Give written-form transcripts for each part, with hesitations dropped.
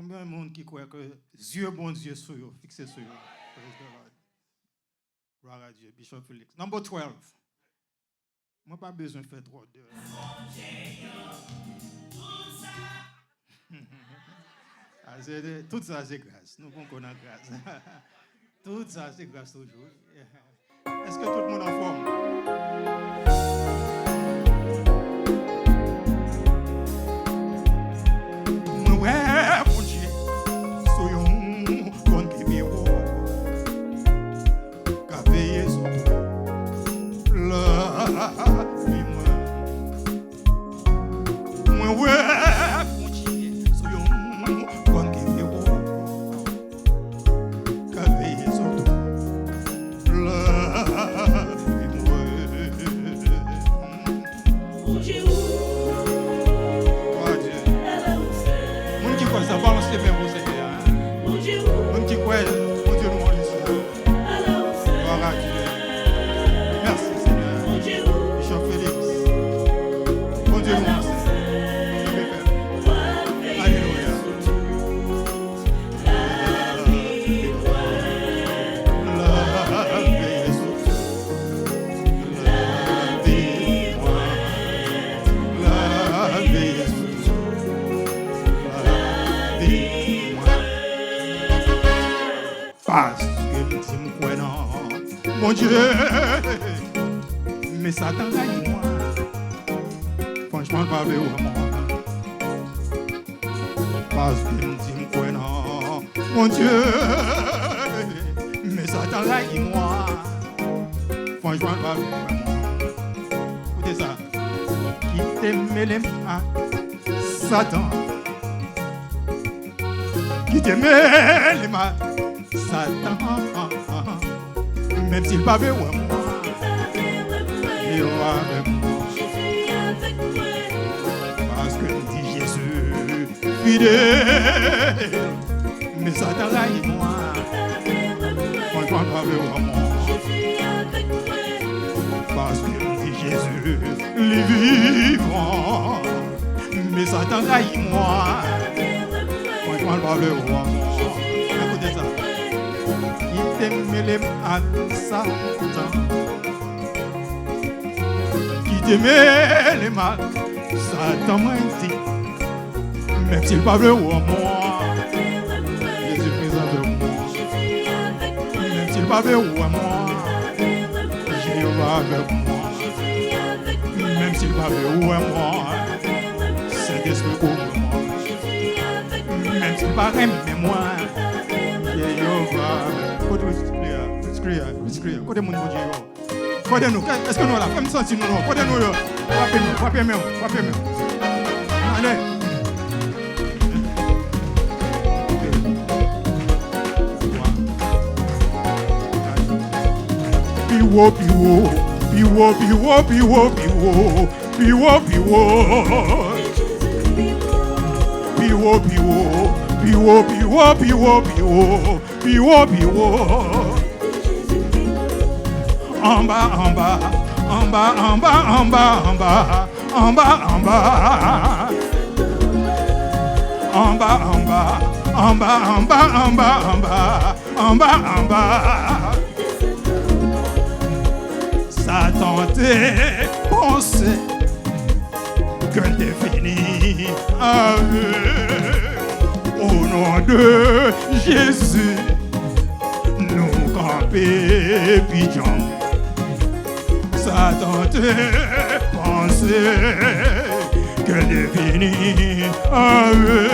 Combien de monde qui croit que Dieu, bon Dieu, sur eux, fixé sur eux? Praise the Lord. Gloire à Dieu. Bishop Félix. Number 12. Moi, pas besoin de faire trop de. Tout ça, c'est grâce. Nous connaissons grâce. Tout ça, c'est grâce toujours. Est-ce que tout le monde est en forme? Ouais, mon Dieu, soyons bon bébé, qu'a veillé sur la vie, moi, ouais, mon Dieu, soyons bon bébé, qu'a veillé sur la vie, moi. Ça balance les mains au Seigneur. Mon Dieu, mon Dieu, nous gloire à Dieu. Merci Seigneur. Bishop Félix. Mon Dieu, nous Alléluia. Parce que tu me crois non, mon Dieu, mais Satan gagne moi. Franchement, pas vrai moi. Parce que tu me crois non, mon Dieu, mais Satan gagne moi. Franchement, pas vrai moi. Écoutez ça. Qui t'aime les mains, Satan. Qui t'aime les mains. Satan, même s'il pas veut moi, il est avec moi. Parce que dit Jésus, fidèle, mais Satan là il moi. Moi je ne pas veut moi. Parce que dit Jésus, les vivants, mais Satan là il moi. Moi je ne pas veut moi. Écoutez ça. T'aimer les mal, Satan. Qui t'aimait les mal, Satan m'a dit. Même s'il pas veut moi, Jésus présent de moi. Même s'il pas veut moi, Jéhovah avec moi. Même s'il pas veut moi, Saint-Esprit pour moi. Même s'il pas aime moi, Jéhovah. Côté mon Dieu, côté nous, est-ce que nous là, comme ça, si nous, côté nous, frappez moi. Allez. Piwo. En bas. Satan t'est pensé que t'es fini avec. Au nom de Jésus, nous camper pigeon. Satan t'est pensé que t'es fini avec.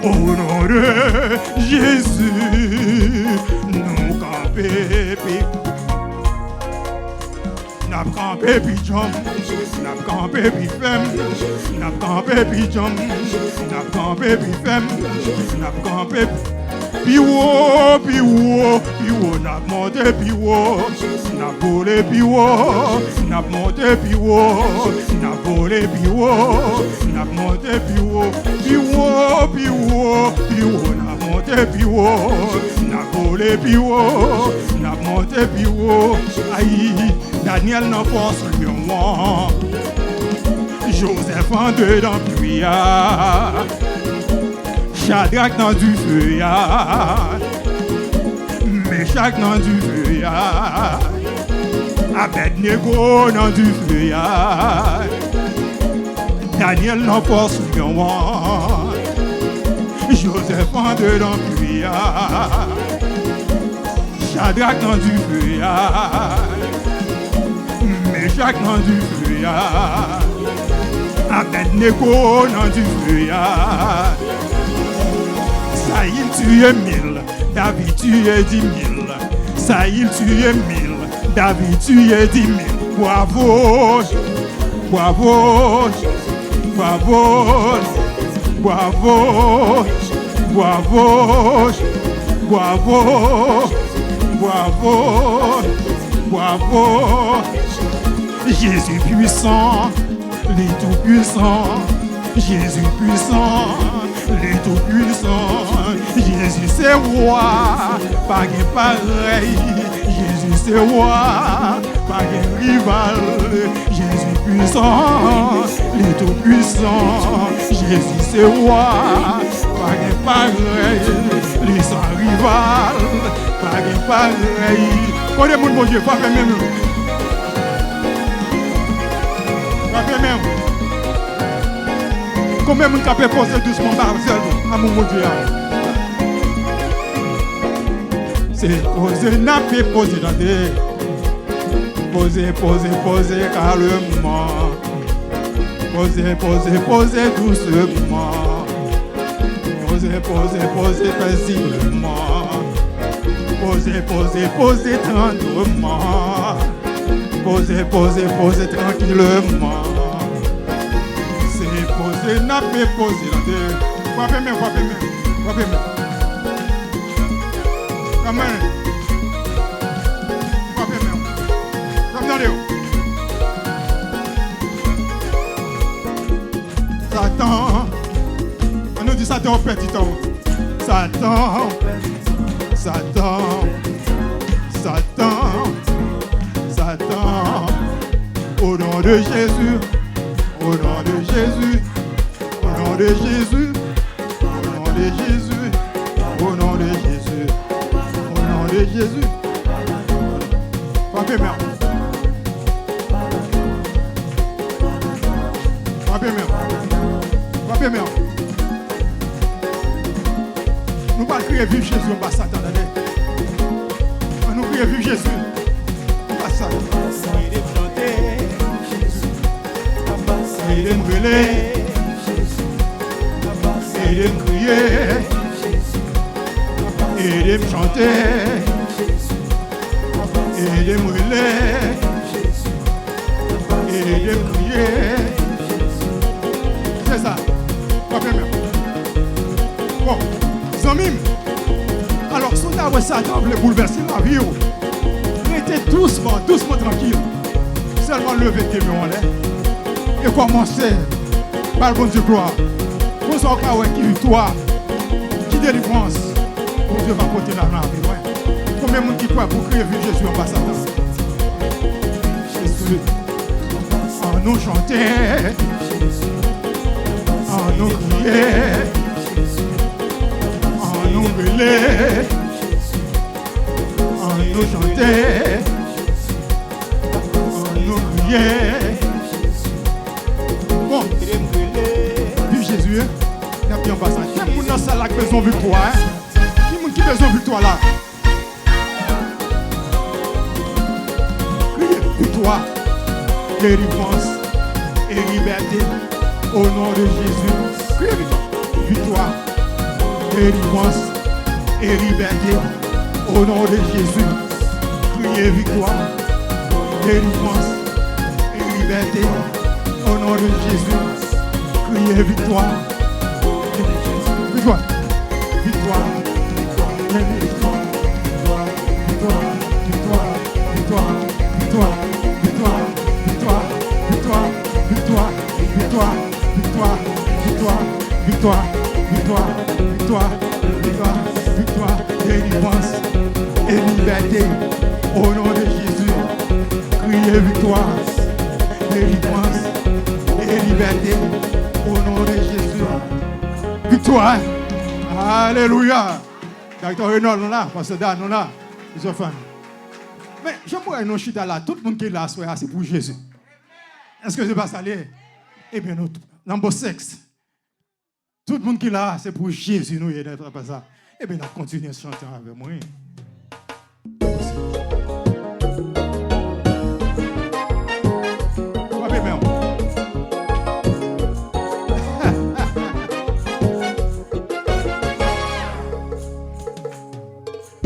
Au nom de Jésus, nous camper pigeon. N'a campé pigeon, n'a campé pifem, n'a campé pigeon, n'a campé pifem, n'a campé piwo, n'a monté piwo, n'a volé piwo, n'a monté piwo, n'a volé piwo, n'a monté piwo, n'a monté piwo, n'a volé piwo, n'a monté piwo, aïe. Daniel n'en force lion, Joseph en dedans puya, Shadrach dans du feu, Meshach dans du feu, Abednego dans du feu, Daniel dans force lion, Joseph en dedans pluie, Shadrach dans du feu, Meshach dans du feu, Abednego dans du feu, Saïl tuait 1000, David tuait 10 000. Saïl tuait 1000, David tuait 10 000. Bravo, bravo, bravo, bravo, bravo, bravo, bravo, bravo. Jésus puissant, les tout puissants. Jésus puissant, les tout puissants. Jésus c'est roi, pas de pareil. Jésus c'est roi, pas de rival. Jésus puissant, les tout puissants. Jésus c'est roi, pas de pareil. Les sans rival, pas de pareil. Quand les mon Dieu, pas même. Pas même. Combien de gens peuvent poser doucement Marcel à mon Dieu? C'est poser, n'a pas posé dans des. Poser, poser, poser calmement. Poser, poser, poser doucement. Poser, poser, poser paisiblement. Poser, poser, poser tendrement. Poser, poser, poser tranquillement. Poser, n'a pas posé là dedans. Frappez même, frappez même, frappez même. Amen. Frappez même. Frappez dans Satan. On nous dit Satan au petit temps. Satan. Satan. Satan. Satan. Au nom de Jésus. Au nom de Jésus, au nom de Jésus, au nom de Jésus, au nom de Jésus, au nom de Jésus. Frappez merde. Frappez merde. Frappez merde. Nous ne pas crier vive Jésus, on va Satan. Nous crier vive Jésus, on va Satan. Il aime brûler, il aime crier, il aime chanter, il aime brûler, il aime crier. C'est ça. Bon, Zamim. Alors, si on a Satan voulait bouleverser la vie, restez doucement, doucement tranquille. Seulement lever tes mains en l'air. Et commencer par le bon Dieu gloire. Pour ça, on a qui victoire, qui délivrance. Bon Dieu va porter la main avec moi. Combien de monde qui croit pour crier vive Jésus en bas Satan? Jésus. En nous chanter, en nous crier, en nous brûler, en nous chanter, en nous crier. Bon, vive Jésus, il y a bien passé. Qui est dans ça là qui a besoin de victoire? Qui a besoin de victoire là? Criez victoire, délivrance et liberté au nom de Jésus. Criez victoire, délivrance et liberté au nom de Jésus. Criez victoire, délivrance et liberté. Au nom de Jésus, criez victoire. Victoire. Victoire. Victoire. Victoire. Victoire. Victoire. Victoire. Victoire. Victoire. Victoire. Victoire. Victoire. Victoire. Victoire. Victoire. Victoire. Victoire. Victoire. Victoire. Délivrance et liberté. Au nom de Jésus, criez victoire. Délivrance et liberté au nom de Jésus. Victoire, Alléluia. Docteur Renaud, nous là, Pasteur Dan, nous là. Les enfants. Mais je pourrais nous chuter là. Tout le monde qui est là, c'est pour Jésus. Est-ce que c'est pas ça? Eh bien, nous, number 6. Tout le monde qui est là, c'est pour Jésus. Nous, il pas ça. Eh bien, on continue à chanter avec moi.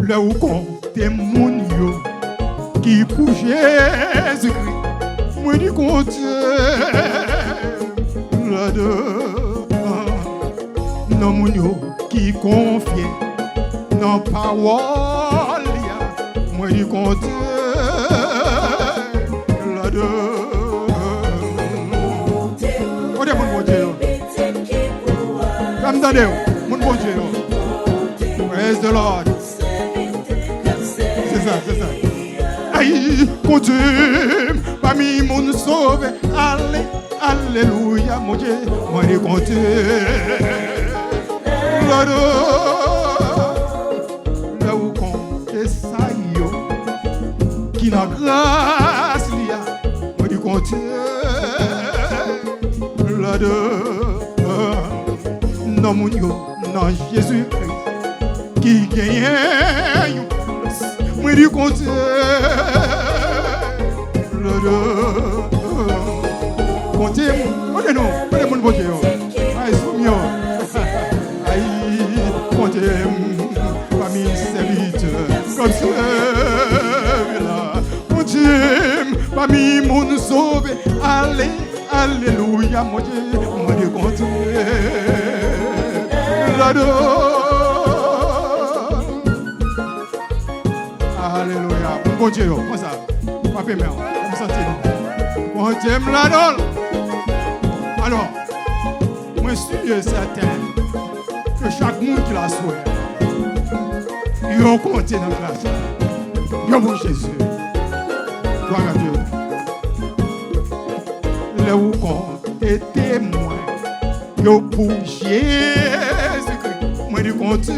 Là où compte mon yo qui pour Jésus-Christ, moi du compte là de non mon yo qui confie dans parole moi du compte là de on est mon Dieu comme dans mon Dieu praise the Lord. C'est ça. Aïe, compte parmi mon sauvé. Allez, alléluia, mon Dieu. Moi, je compte. Là où compte ça, qui n'a grâce, moi, je compte. Là non, mon Dieu, non, Jésus-Christ, qui gagne. Moi du compte comptez mon bon Dieu aïe soumio aïe comptez parmi serviteurs comme ça là comptez parmi mon sauvé allez alléluia mon Dieu moi du compte alléluia. Bon Dieu, comme ça. Papa, mère, vous sentez. Bon Dieu, me la donne. Alors, moi, je suis certain que chaque monde qui la souhaite, il va compter dans la classe. Bien pour Jésus. Gloire à Dieu. Là où compte est témoin, yo pour Jésus-Christ, moi, du compte.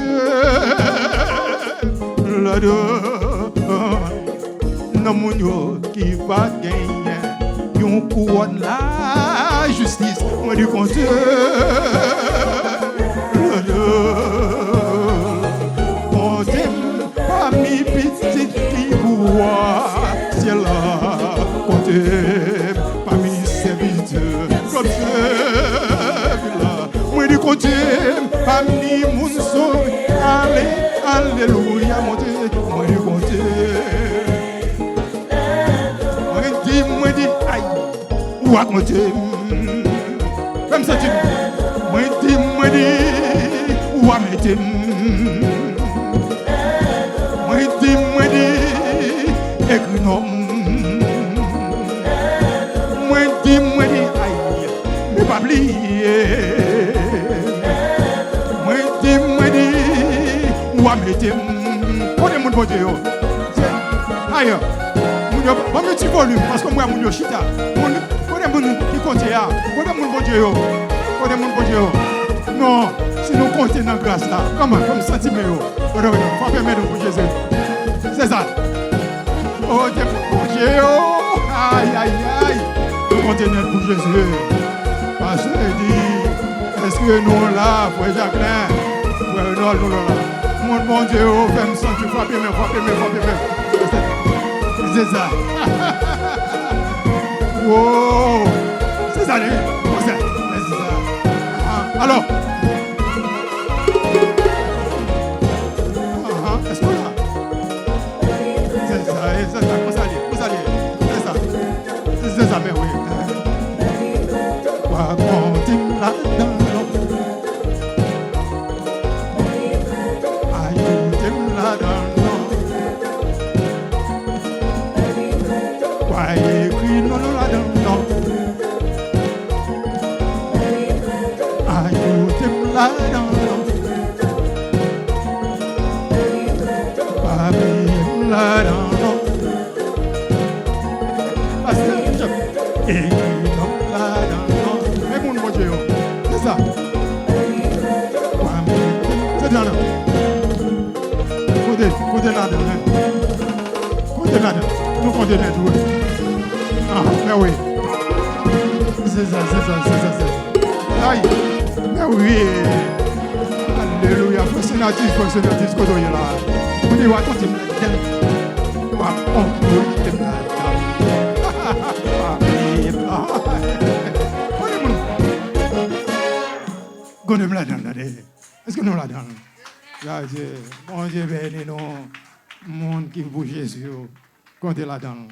Là de non mon Dieu qui va gagner yon couronne la justice moi du compte comptez parmi petites qui voient ciel là comptez parmi serviteurs comme ça moi du compte parmi mon sauvé allez alléluia mon Dieu moi du compte moi dis aïe ou à compter comme ça tu moi dis ou à mettre moi dis écrit non moi dis aïe mais pas oublier moi dis ou à mettre on est mon bon Dieu aïe pas un petit volume parce que moi mon chita mon qui compte là mon bon Dieu non si nous comptons dans grâce là comme sentiment pas permettre pour Jésus c'est ça oh Dieu mon Dieu aïe nous comptons pour Jésus parce que dit est-ce que nous là frère Jacqueline frère nous là mon bon Dieu fais-moi sentir frapper c'est ça. Wow. C'est ça, c'est ça. Alors. Est-ce qu'on a? C'est ça. Vous allez. C'est ça, mais oui. Quoi qu'on là-dedans. Aïe, là-dedans. Écrit non là-dedans. Ajoutez-moi là-dedans. Babylone là-dedans. Écrit non là-dedans. Mais mon Dieu, c'est ça. C'est comptez là-dedans. Comptez là-dedans. Nous comptons là-dedans. Ah, mais oui. C'est ça. Aïe. Mais oui. Alléluia. Fonctionnatif, qu'on doit y aller là. On dit, ouais, quand tu me l'as dit, ouais, on peut te me l'as dit. Est-ce que nous la donnons? Bon Dieu béni nous, monde qui vous Jésus, comptez la donne.